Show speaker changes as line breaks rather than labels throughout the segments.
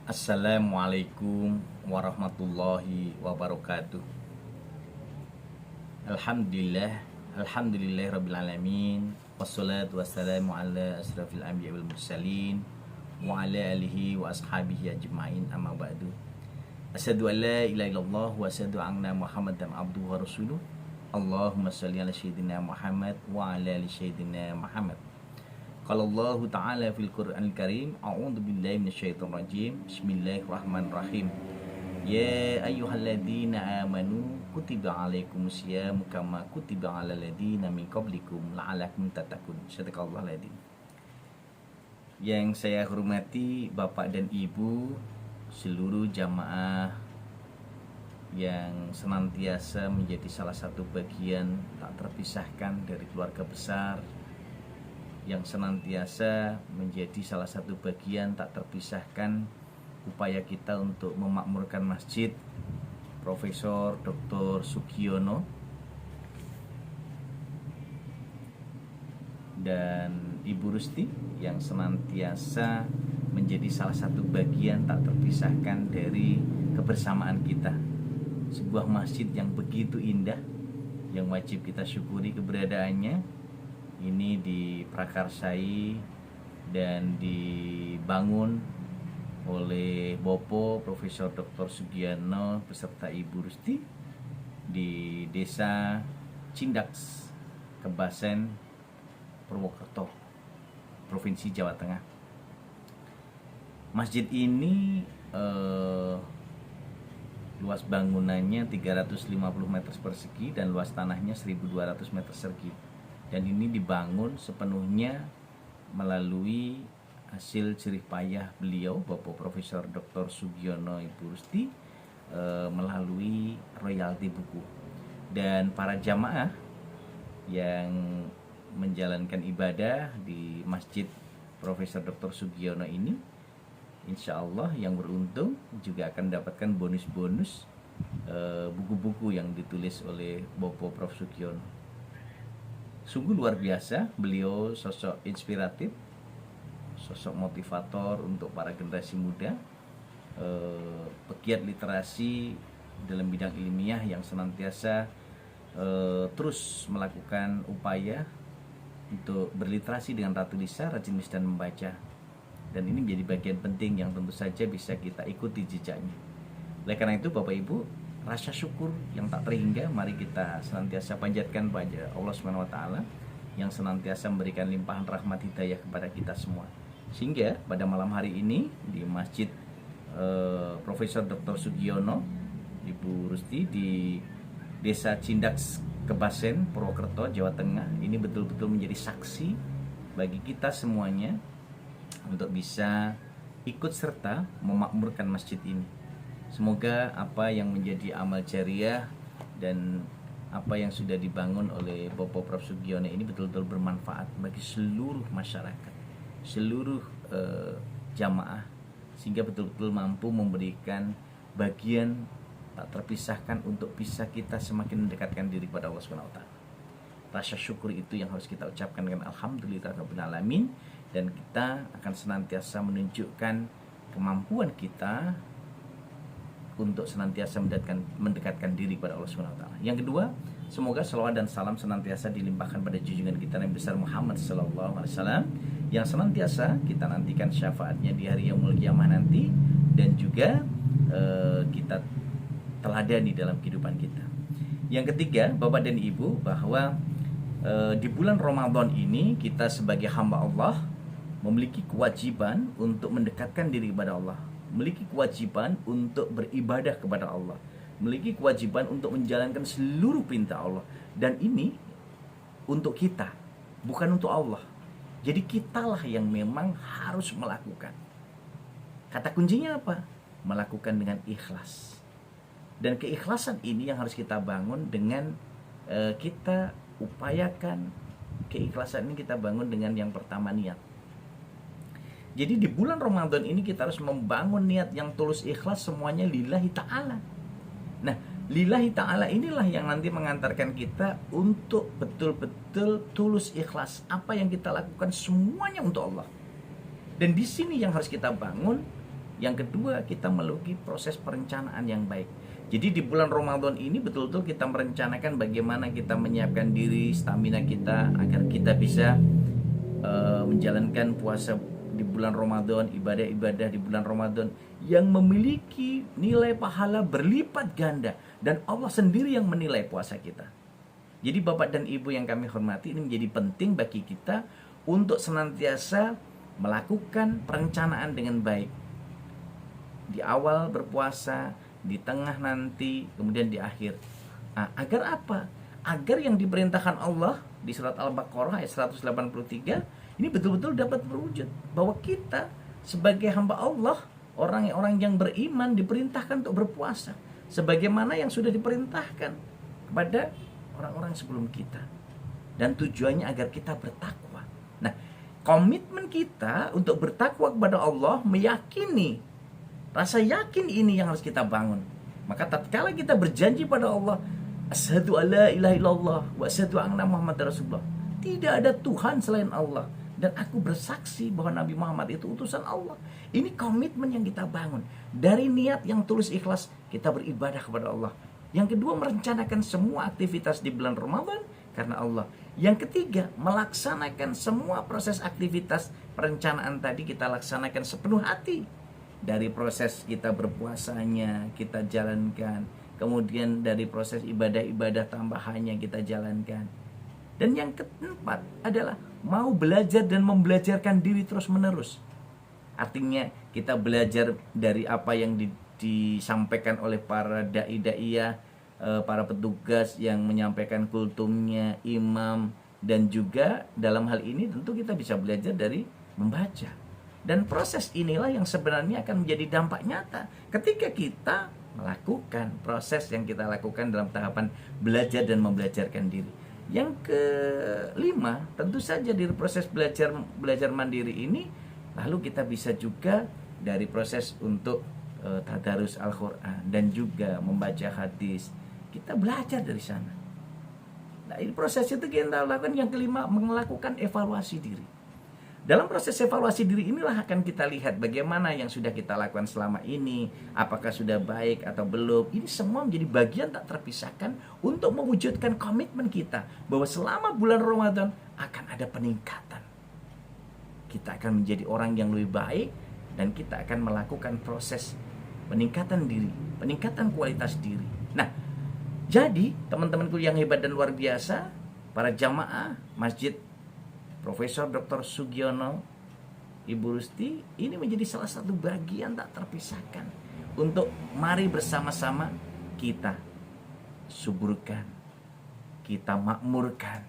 Assalamualaikum warahmatullahi wabarakatuh. Alhamdulillah, alhamdulillah rabbil alamin. Wassalatu wassalamu ala asrafil anbiya wal mursalin wa ala alihi wa ashabihi ajma'in, amma ba'du. Asyhadu an la ilaha illallah wa asyhadu anna Muhammadan abduhu wa rasuluh. Allahumma shalli ala sayyidina Muhammad wa ala ali sayyidina Muhammad. Qala Allah Ta'ala fil Qur'anil Karim, a'udzu billahi minasyaitonir rajim. Bismillahirrahmanirrahim. Ya ayyuhalladzina amanu kutiba alaikumus syamu kama kutiba alal ladzina min qablikum la'allakum tattaqun. Sadaqallahul adzim. Yang saya hormati Bapak dan Ibu, seluruh jamaah yang senantiasa menjadi salah satu bagian tak terpisahkan dari keluarga besar, yang senantiasa menjadi salah satu bagian tak terpisahkan upaya kita untuk memakmurkan masjid Profesor Dr. Sugiono dan Ibu Rusti, yang senantiasa menjadi salah satu bagian tak terpisahkan dari kebersamaan kita. Sebuah masjid yang begitu indah, yang wajib kita syukuri keberadaannya. Ini diprakarsai dan dibangun oleh Bopo Profesor Dr. Sugiono beserta Ibu Rusti di Desa Cindaks, Kebasen, Purwokerto, Provinsi Jawa Tengah. Masjid ini luas bangunannya 350 meter persegi dan luas tanahnya 1.200 meter persegi. Dan ini dibangun sepenuhnya melalui hasil jerih payah beliau, Bapak Profesor Dr. Sugiono Ibu Rusti, melalui royalti buku. Dan para jamaah yang menjalankan ibadah di Masjid Profesor Dr. Sugiono ini, insya Allah yang beruntung juga akan mendapatkan bonus-bonus buku-buku yang ditulis oleh Bapak Prof. Sugiono. Sungguh luar biasa, beliau sosok inspiratif, sosok motivator untuk para generasi muda, pegiat literasi dalam bidang ilmiah yang senantiasa terus melakukan upaya untuk berliterasi dengan ratu lisan, rajin menulis dan membaca. Dan ini menjadi bagian penting yang tentu saja bisa kita ikuti jejaknya. Oleh karena itu Bapak Ibu, rasa syukur yang tak terhingga mari kita senantiasa panjatkan pada Allah Subhanahu wa taala yang senantiasa memberikan limpahan rahmat hidayah kepada kita semua. Sehingga pada malam hari ini di Masjid Profesor Dr. Sugiono Ibu Rusti di Desa Cindaks, Kebasen, Purwokerto, Jawa Tengah, ini betul-betul menjadi saksi bagi kita semuanya untuk bisa ikut serta memakmurkan masjid ini. Semoga apa yang menjadi amal jariah dan apa yang sudah dibangun oleh Bapak Prof. Sugiono ini betul-betul bermanfaat bagi seluruh masyarakat, seluruh jamaah, sehingga betul-betul mampu memberikan bagian tak terpisahkan untuk bisa kita semakin mendekatkan diri kepada Allah Subhanahu wa taala. Rasa syukur itu yang harus kita ucapkan dengan alhamdulillahirabbil alamin, dan kita akan senantiasa menunjukkan kemampuan kita untuk senantiasa mendekatkan diri kepada Allah Subhanahu wa taala. Yang kedua, semoga salawat dan salam senantiasa dilimpahkan pada junjungan kita Nabi besar Muhammad sallallahu alaihi wasallam yang senantiasa kita nantikan syafaatnya di hari yaumul qiyamah nanti, dan juga kita teladani dalam kehidupan kita. Yang ketiga, Bapak dan Ibu, bahwa di bulan Ramadan ini kita sebagai hamba Allah memiliki kewajiban untuk mendekatkan diri kepada Allah, memiliki kewajiban untuk beribadah kepada Allah, memiliki kewajiban untuk menjalankan seluruh perintah Allah. Dan ini untuk kita, bukan untuk Allah. Jadi kitalah yang memang harus melakukan. Kata kuncinya apa? Melakukan dengan ikhlas. Dan keikhlasan ini yang harus kita bangun dengan kita upayakan. Keikhlasan ini kita bangun dengan yang pertama, niat. Jadi di bulan Ramadan ini kita harus membangun niat yang tulus ikhlas, semuanya lillahi ta'ala. Nah, lillahi ta'ala inilah yang nanti mengantarkan kita untuk betul-betul tulus ikhlas. Apa yang kita lakukan semuanya untuk Allah. Dan di sini yang harus kita bangun Yang kedua, kita melalui proses perencanaan yang baik. Jadi di bulan Ramadan ini betul-betul kita merencanakan bagaimana kita menyiapkan diri, stamina kita agar kita bisa menjalankan puasa di bulan Ramadan, ibadah-ibadah di bulan Ramadan yang memiliki nilai pahala berlipat ganda, dan Allah sendiri yang menilai puasa kita. Jadi Bapak dan Ibu yang kami hormati, ini menjadi penting bagi kita untuk senantiasa melakukan perencanaan dengan baik. Di awal berpuasa, di tengah nanti, kemudian di akhir. Nah, agar apa? Agar yang diperintahkan Allah di surat Al-Baqarah ayat 183 ini betul-betul dapat berwujud, bahwa kita sebagai hamba Allah, orang-orang yang beriman diperintahkan untuk berpuasa sebagaimana yang sudah diperintahkan kepada orang-orang sebelum kita, dan tujuannya agar kita bertakwa. Nah, komitmen kita untuk bertakwa kepada Allah, meyakini, rasa yakin ini yang harus kita bangun. Maka tatkala kita berjanji pada Allah, asyhadu alla ilaha illallah wa asyhadu anna Muhammadar Rasulullah, tidak ada Tuhan selain Allah, dan aku bersaksi bahwa Nabi Muhammad itu utusan Allah. Ini komitmen yang kita bangun dari niat yang tulus ikhlas kita beribadah kepada Allah. Yang kedua, merencanakan semua aktivitas di bulan Ramadan karena Allah. Yang ketiga, melaksanakan semua proses aktivitas perencanaan tadi kita laksanakan sepenuh hati. Dari proses kita berpuasanya kita jalankan, kemudian dari proses ibadah-ibadah tambahannya kita jalankan. Dan yang keempat adalah mau belajar dan membelajarkan diri terus-menerus. Artinya kita belajar dari apa yang disampaikan oleh para dai-daiyah, para petugas yang menyampaikan kultumnya, imam, dan juga dalam hal ini tentu kita bisa belajar dari membaca. Dan proses inilah yang sebenarnya akan menjadi dampak nyata ketika kita melakukan proses yang kita lakukan dalam tahapan belajar dan membelajarkan diri. Yang kelima, tentu saja dari proses belajar mandiri ini, lalu kita bisa juga dari proses untuk tadarus Al-Quran dan juga membaca hadis, kita belajar dari sana. Nah, ini proses itu kita lakukan. Yang kelima, melakukan evaluasi diri. Dalam proses evaluasi diri inilah akan kita lihat bagaimana yang sudah kita lakukan selama ini, apakah sudah baik atau belum. Ini semua menjadi bagian tak terpisahkan untuk mewujudkan komitmen kita bahwa selama bulan Ramadan akan ada peningkatan. Kita akan menjadi orang yang lebih baik, dan kita akan melakukan proses peningkatan diri, peningkatan kualitas diri. Nah, jadi teman-temanku yang hebat dan luar biasa, para jamaah Masjid Profesor Dr. Sugiono, Ibu Rusti, ini menjadi salah satu bagian tak terpisahkan untuk mari bersama-sama kita suburkan, kita makmurkan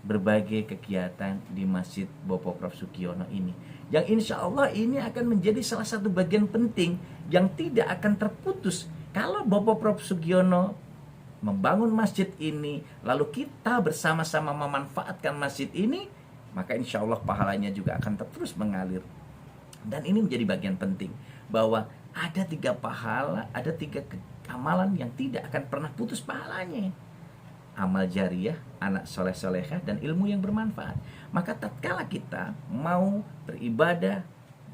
berbagai kegiatan di Masjid Bopo Prof. Sugiono ini, yang insya Allah ini akan menjadi salah satu bagian penting yang tidak akan terputus. Kalau Bopo Prof. Sugiono membangun masjid ini, lalu kita bersama-sama memanfaatkan masjid ini, maka insya Allah pahalanya juga akan terus mengalir. Dan ini menjadi bagian penting, bahwa ada 3 pahala, ada 3 amalan yang tidak akan pernah putus pahalanya. Amal jariah, anak soleh-solehah, dan ilmu yang bermanfaat. Maka tatkala kita mau beribadah,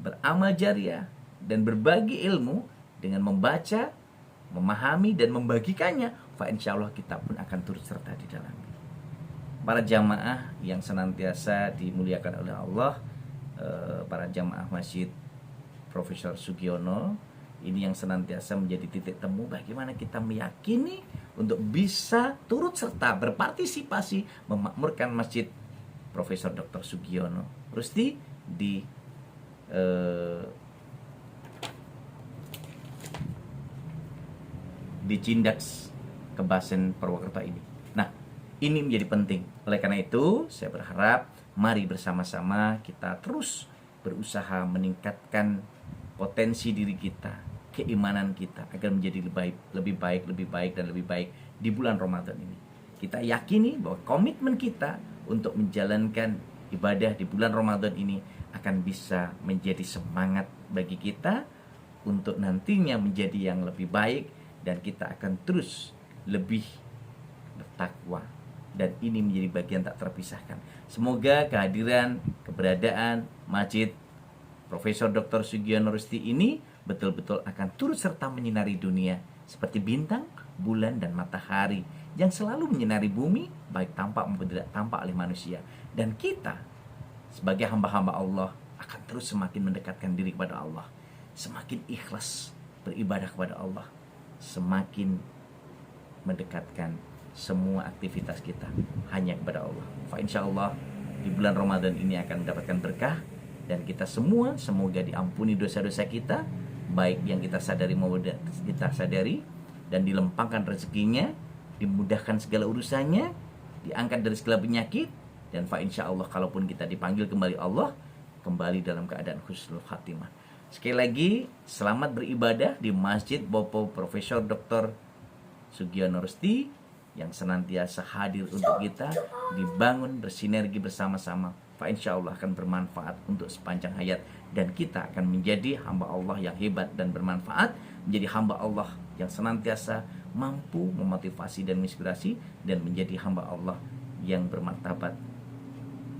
beramal jariah, dan berbagi ilmu dengan membaca, memahami, dan membagikannya, insya Allah kita pun akan turut serta di dalamnya. Para jamaah yang senantiasa dimuliakan oleh Allah, para jamaah Masjid Profesor Sugiono, ini yang senantiasa menjadi titik temu bagaimana kita meyakini untuk bisa turut serta berpartisipasi memakmurkan Masjid Profesor Dr. Sugiono Rusti di Cindaks, Kebasen, Purwokerto ini. Nah, ini menjadi penting. Oleh karena itu, saya berharap mari bersama-sama kita terus berusaha meningkatkan potensi diri kita, keimanan kita agar menjadi lebih baik dan lebih baik di bulan Ramadan ini. Kita yakini bahwa komitmen kita untuk menjalankan ibadah di bulan Ramadan ini akan bisa menjadi semangat bagi kita untuk nantinya menjadi yang lebih baik, dan kita akan terus lebih bertakwa, dan ini menjadi bagian tak terpisahkan. Semoga kehadiran, keberadaan Masjid Profesor Dr. Sugiono Rusdi ini betul-betul akan turut serta menyinari dunia seperti bintang, bulan, dan matahari yang selalu menyinari bumi, baik tampak maupun tidak tampak oleh manusia. Dan kita sebagai hamba-hamba Allah akan terus semakin mendekatkan diri kepada Allah, semakin ikhlas beribadah kepada Allah, semakin mendekatkan semua aktivitas kita hanya kepada Allah. Fa insyaallah di bulan Ramadan ini akan mendapatkan berkah, dan kita semua semoga diampuni dosa-dosa kita, baik yang kita sadari maupun kita sadari, dan dilempangkan rezekinya, dimudahkan segala urusannya, diangkat dari segala penyakit, dan fa insyaallah kalaupun kita dipanggil kembali Allah, kembali dalam keadaan husnul khatimah. Sekali lagi, selamat beribadah di Masjid Bopo Profesor Dr. Sugiono Rusdi yang senantiasa hadir untuk kita, dibangun bersinergi bersama-sama. Fa insyaallah akan bermanfaat untuk sepanjang hayat, dan kita akan menjadi hamba Allah yang hebat dan bermanfaat, menjadi hamba Allah yang senantiasa mampu memotivasi dan menginspirasi, dan menjadi hamba Allah yang bermartabat,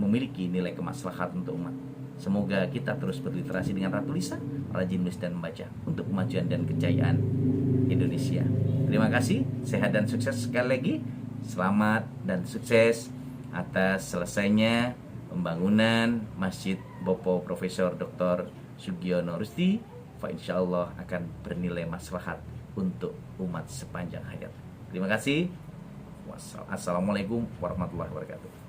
memiliki nilai kemaslahatan untuk umat. Semoga kita terus berliterasi dengan Ratu Lisa, rajin menulis dan membaca untuk kemajuan dan kejayaan Indonesia. Terima kasih, sehat dan sukses sekali lagi. Selamat dan sukses atas selesainya pembangunan Masjid Bopo Profesor Dr. Sugiono Rusdi. Fa insyaallah akan bernilai maslahat untuk umat sepanjang hayat. Terima kasih. Wassalamualaikum warahmatullahi wabarakatuh.